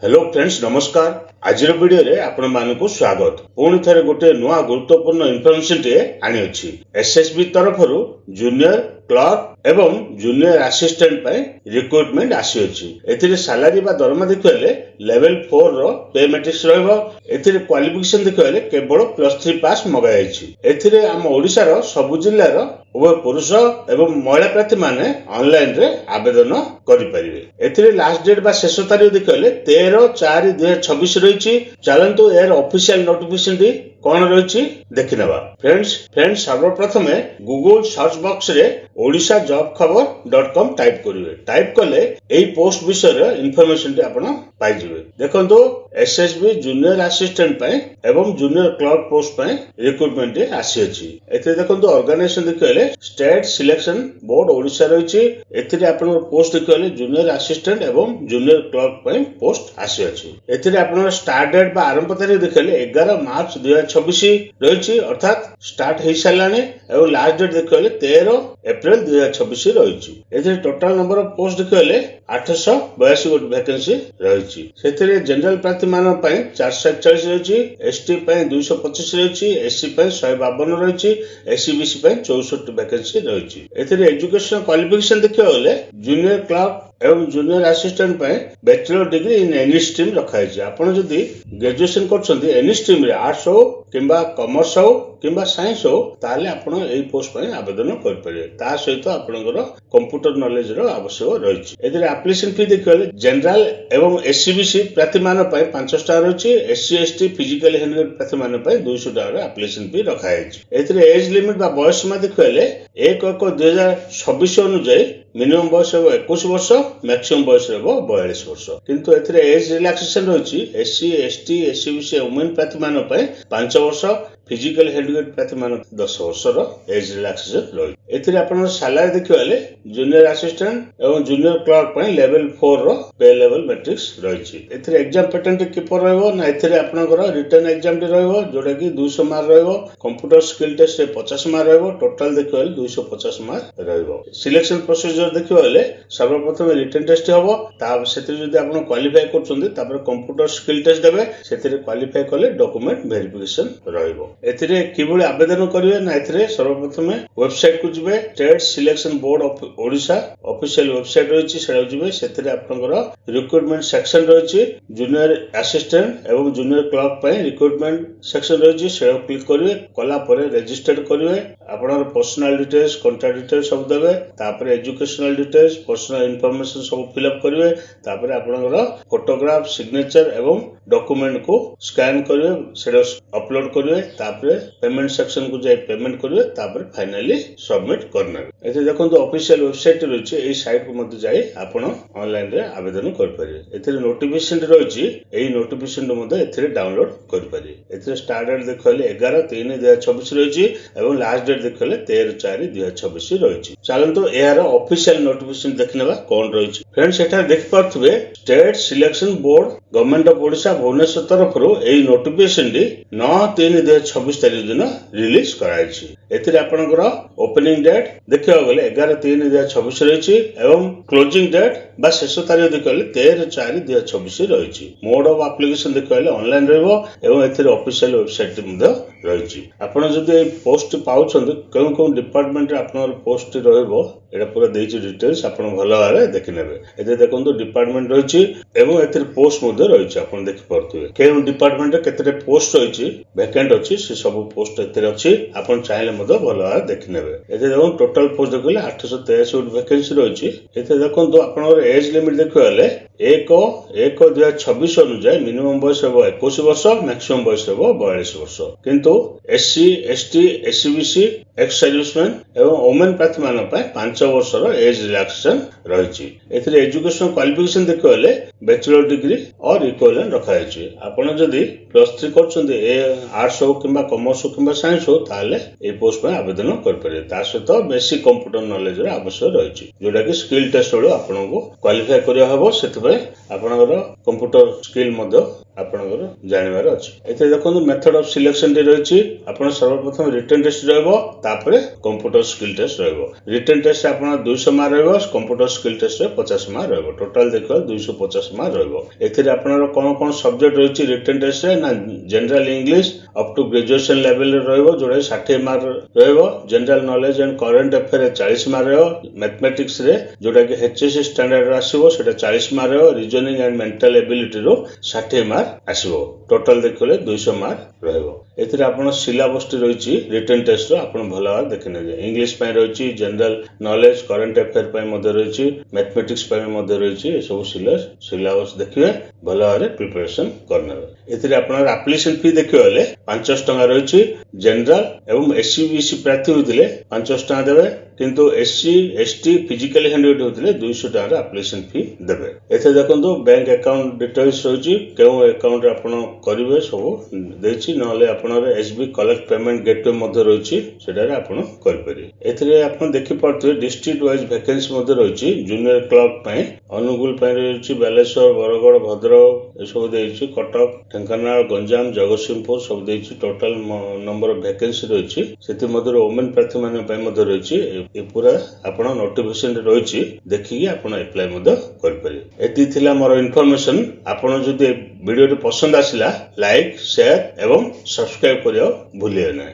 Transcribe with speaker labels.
Speaker 1: Hello friends नमस्कार। आज video रे आपण मानकु स्वागत। पुणी थे गोटे नुआ गुरुत्वपूर्ण इनफॉरमेशन टे आनी अछि। एसएसबी तरफरु जूनियर क्लर्क एवं जूनियर असिस्टेंट पे रिक्रूटमेंट आसी अछि। एथिरे सैलरी बा दरमा देखले लेवल 4 रो पे मैट्रिक्स रहबो। एथिरे क्वालिफिकेशन देखले केवल +3 पास मगाय अछि। एथिरे हम ओडिसा रो सब जिल्ला रो उभय पुरुष एवं महिला प्रार्थी माने ऑनलाइन रे आवेदन करि परिबे। एथिरे लास्ट डेट बा शेष तारीख देखले 13/4/2026 रही। चलंतु यार ऑफिशियल नोटिफिकेशन टी कौन रही देखि नबा। फ्रेंड्स सर्वप्रथमे गूगल सर्च बॉक्स रे odishaJobKhabar.com टाइप करिवे। टाइप कले एई पोस्ट विषय इनफॉरमेशन टी आपण पाइ जिवे। देखंतु एसएसबी जूनियर असिस्टेंट पे एवं जूनियर क्लर्क पोस्ट पे रिक्रूटमेंट टी आसी अछि। एते देखंतु ऑर्गेनाइजेशन देखले स्टेट सिलेक्शन बोर्ड ओडिसा रही। एथिरे आपण पोस्ट देखले जूनियर असिस्टेंट एवं जूनियर क्लर्क पे पोस्ट आसी अछि। एथिरे आपण स्टार्ट डेट बा आरंभ तारीख देखले 11 मार्च 2026 रही, अर्थात स्टार्ट हे सालाने एवं लास्ट डेट देखले 13 एप्रिल 2026 रही। एथिरे टोटल नंबर ऑफ पोस्ट देखले 882 गोट वैकेंसी रही। सेथिरे जनरल प्रार्थी मान पई 441 रही, एसटी पई 225 रही, एससी पई 152 रही, एससीबीसी पई 64 वैकेंसी रही। एथिरे एजुकेशन क्वालिफिकेशन देखियो गले जूनियर क्लर्क एवं जूनियर असिस्टेंट पे bachelor degree in any stream रखा है। आपण जदि ग्रेजुएशन करछन्ती एनी स्ट्रीम रे आर्ट्स हो किंबा कॉमर्स हो किंबा साइंस हो ताले आपण एई पोस्ट पे आवेदन कर परिबे। ता सहित आपनकर कंप्यूटर नॉलेज रो आवश्यक रही। एदिरे एप्लीकेशन फी देखले जनरल एवं एससीबीसी प्रार्थी मान पे 500 टका रही, एससी एसटी फिजिकली हैंडिक्याप्ड प्रार्थी मान पे 200 टका एप्लीकेशन फी रखा है। एथिरे एज लिमिट बा बयस सीमा देखले 1/1/2026 अनुसार मिनिमम बयस हो 21 वर्ष, मैक्सिमम बयस हो 42 वर्ष। किंतु एथिरे एज रिलैक्सेशन रही। एससी एसटी एससीबीसी वुमेन प्रार्थी मान पे 5 वर्ष, फिजिकल हैंडिक्याप्ड प्रार्थी मान 10 वर्ष रो एज रिलैक्सेशन रही। एथिरे आपण सैलरी देखिले जूनियर असिस्टेंट एवं जूनियर क्लर्क पे लेवल 4 रो पे लेवल मैट्रिक्स रही। एथिरे एग्जाम पैटर्न किपर रहबो ना एथिरे आपनकर रिटन एग्जाम टी रहबो जोडा कि 200 मार्क रहबो। कंप्यूटर स्किल टेस्ट रे 50 मार्क रहबो। टोटल देखिले 250 मार्क रहबो। सिलेक्शन प्रोसीजर देखिले सर्वप्रथम रिटन टेस्ट हबो। ता सेति जदि आपण क्वालिफाई करछन्ती तापर कंप्यूटर स्किल टेस्ट देबे। सेतिरे क्वालिफाई कले डॉक्यूमेंट वेरिफिकेशन रहबो। एथिरे किबोली आवेदन करिवे ना एथिरे सर्वप्रथम वेबसाइट को जिवे। State selection board of Odisha official website रही सेडा जिवे। सेतिरे आपनकर रिक्रूटमेंट सेक्शन रही। जूनियर असिस्टेंट एवं जूनियर क्लर्क पे रिक्रूटमेंट सेक्शन रही सेडा क्लिक करिवे। कला परे रजिस्टर करिवे। आपनर पर्सनल डिटेल्स कांटेक्ट डिटेल्स सब देबे। तापर एजुकेशनल डिटेल्स पर्सनल इंफॉर्मेशन सब फिल अप करिवे। तापर आपनकर फोटोग्राफ सिग्नेचर एवं डॉक्यूमेंट को स्कैन करिवे सेडा अपलोड करिवे। तापर पेमेंट सेक्शन को जाय पेमेंट करिवे। तापर फाइनली सबमिट करना। एते देखंतु ऑफिशियल वेबसाइट रही। एई साइट को मते जाय आपण ऑनलाइन रे आवेदन कर परिवे। एते नोटिफिकेशन रही। एई नोटिफिकेशन मते एथे डाउनलोड कर परिवे। एथे स्टार्ट डेट देखले 11/3/2026 रही एवं लास्ट डेट देखले 13/4/2026 रही। चलंतु एहार ऑफिशियल नोटिफिकेशन देखनेबा कोन रही। फ्रेंड्स एटा देख पारथबे state selection board government of Odisha Bhubaneswar तरफरु एई नोटिफिकेशन डी 9/3/2026 तारिख दिन रिलीज कराइछि। एथिरे आपनकर ओपनिंग डेट देखियो गले 11/3/2026 रही एवं क्लोजिंग डेट बा शेष तारिख देखले 13/4/2026 रही। मोड ऑफ एप्लीकेशन देखले ऑनलाइन रहबो एवं एथिरे ऑफिशियल वेबसाइट मध्ये रही। आपण जदि पोस्ट पाउछन कोन कोन डिपार्टमेंट रे आपनर पोस्ट रहबो एटा पूरा देछि डिटेल्स आपण भलो भाबे देखि नेबे। एते देखंतु डिपार्टमेंट रही एवं एथिरे पोस्ट मध्ये रही। आपण देखि परथुवे केन डिपार्टमेंट रे केते पोस्ट रही वैकेंट अछि से सब पोस्ट एथिरे अछि। आपण चाहिले मध्ये भलो भाबे देखि नेबे। एते देखो टोटल पोस्ट देखले 883 वैकेंसी रही। एते देखंतु आपनर एज लिमिट देखले 1/1/2026 अनुसार मिनिमम बयस हो 21 वर्ष, मैक्सिमम बयस हो 42 वर्ष। किंतु SC ST SCBC ex serviceman एवं वुमेन प्रार्थी मान पे 5 वर्ष रो एज रिलैक्सेशन रही। एथिरे एजुकेशन क्वालिफिकेशन देखले बैचलर डिग्री और इक्विवेलेंट रखा है। आपण जदि +3 करछन्ते ए आर्ट्स हो किंबा कॉमर्स हो किंबा साइंस हो ताले ए पोस्ट पे आवेदन कर परिबे। ता सहित बेसिक कंप्यूटर नॉलेज रो आवश्यक रही जोटा कि स्किल टेस्ट रो आपन को क्वालिफाई करिया हबो। सेति पे आपनकर कंप्यूटर स्किल मध्ये ଆପଣଙ୍କର ଜାଣିବାର ଅଛି। ଏଥିରେ ଦେଖନ୍ତୁ ମେଥଡ ଅଫ ସିଲେକ୍ସନ ଟି ରହିଛି। ଆପଣ ସର୍ବପ୍ରଥମ ରିଟନ ଟେଷ୍ଟ ରହିବ, ତାପରେ କମ୍ପ୍ୟୁଟର ସ୍କିଲ ଟେଷ୍ଟ ରହିବ। ରିଟନ ଟେଷ୍ଟ ଆପଣ 200 ମାର୍କ ରହିବ, କମ୍ପ୍ୟୁଟର ସ୍କିଲ ଟେଷ୍ଟ 50 ମାର୍କ ରହିବ। ଟୋଟାଲ ଦେଖିବା 250 ମାର୍କ ରହିବ। ଏଥିରେ ଆପଣଙ୍କର କଣ କଣ ସବଜେକ୍ଟ ରହିଛି ରିଟନ ଟେଷ୍ଟରେ ନା general English up to graduation ଲେଭେଲରେ ରହିବ, ଯୋଉଟା 60 ମାର୍କ ରହିବ। General knowledge and current affair 40 mark ରହିବ। ମ୍ୟାଥମେଟିକ୍ସ ରେ ଯୋଉଟା କି HSC ଷ୍ଟାଣ୍ଡାର୍ଡ ଆସିବ ସେଟା 40 ମାର୍କ ରହିବ। ରିଜନିଂ ଆଣ୍ଡ ମେଣ୍ଟାଲ ଏବିଲିଟି ରୁ 60 ମାର୍କ ଆସିବ। ଟୋଟାଲ ଦେଖିଲେ 200 ମାର୍କ ରହିବ। ଏଥିରେ ଆପଣ ସିଲାବସ ଟି ରହିଛି ରିଟନ ଟେଷ୍ଟ ର ଆପଣ ଭଲ ଭାବରେ ଦେଖିନେବେ। ଇଂଲିଶ ପାଇଁ ରହିଛି, ଜେନେରାଲ ନଲେଜ କରେଣ୍ଟ ଆଫେୟାର ପାଇଁ ମଧ୍ୟ ରହିଛି, ମ୍ୟାଥମେଟିକ୍ସ ପାଇଁ ମଧ୍ୟ ରହିଛି। ଏସବୁ ସିଲାବସ ଦେଖିବେ, ଭଲ ଭାବରେ ପ୍ରିପାରେସନ କରିନେବେ। ଏଥିରେ ଆପଣଙ୍କର ଆପ୍ଲିକେସନ ଫି ଦେଖିବାକୁ ହେଲେ 500 ଟଙ୍କା ରହିଛି। ଜେନେରାଲ ଏବଂ SC BC ପ୍ରାର୍ଥୀ ହୋଇଥିଲେ 500 ଟଙ୍କା ଦେବେ, କିନ୍ତୁ SC ST ଫିଜିକାଲି ହ୍ୟାଣ୍ଡିକ୍ୟାପ୍ଟ ହୋଇଥିଲେ 200 ଟଙ୍କାର ଆପ୍ଲିକେସନ ଫି ଦେବେ। ଏଥିରେ ଦେଖନ୍ତୁ ବ୍ୟାଙ୍କ ଆକାଉଣ୍ଟ ଡିଟେଲ୍ସ ରହିଛି, କେଉଁ ଆକାଉଣ୍ଟରେ ଆପଣ କରିବେ ସବୁ ଦେଇଛି। ନହେଲେ ଆପଣଙ୍କର SB କଲେକ୍ଟ ପେମେଣ୍ଟ ଗେଟୱେ ମଧ୍ୟ ରହିଛି, ସେଠାରେ ଆପଣ କରିପାରିବେ। ଏଥିରେ ଆପଣ ଦେଖିପାରୁଥିବେ ଡିଷ୍ଟ୍ରିକ୍ଟ ୱାଇଜ ଭ୍ୟାକେନ୍ସି ମଧ୍ୟ ରହିଛି। ଜୁନିୟର କ୍ଲର୍କ ପାଇଁ ଅନୁଗୁଳ ପାଇଁ ରହିଛି, ବାଲେଶ୍ୱର, ବରଗଡ଼, ଭଦ୍ରକ ଏସବୁ ଦେଇଛି, କଟକ, ଢେଙ୍କାନାଳ, ଗଞ୍ଜାମ, ଜଗତସିଂହପୁର ସବୁ ଦେଇଛି। ଟୋଟାଲ ନମ୍ବର ଅଫ ଭ୍ୟାକେନ୍ସି ରହିଛି। ସେଥିମଧ୍ୟରୁ ଓମେନ ପ୍ରାର୍ଥୀ ମାନଙ୍କ ପାଇଁ ମଧ୍ୟ ରହିଛି। ଏ ପୁରା ଆପଣ ନୋଟିଫିକେସନ ରହିଛି, ଦେଖିକି ଆପଣ ଆପ୍ଲାଏ ମଧ୍ୟ କରିପାରିବେ। ଏତିକି ଥିଲା ମୋର ଇନଫର୍ମେସନ। ଆପଣ ଯଦି ଭିଡିଓଟି ପସନ୍ଦ ଆସିଲା ଲାଇକ୍, ସେୟାର ଏବଂ ସବସ୍କ୍ରାଇବ କରିବାକୁ ଭୁଲିବେ ନାହିଁ।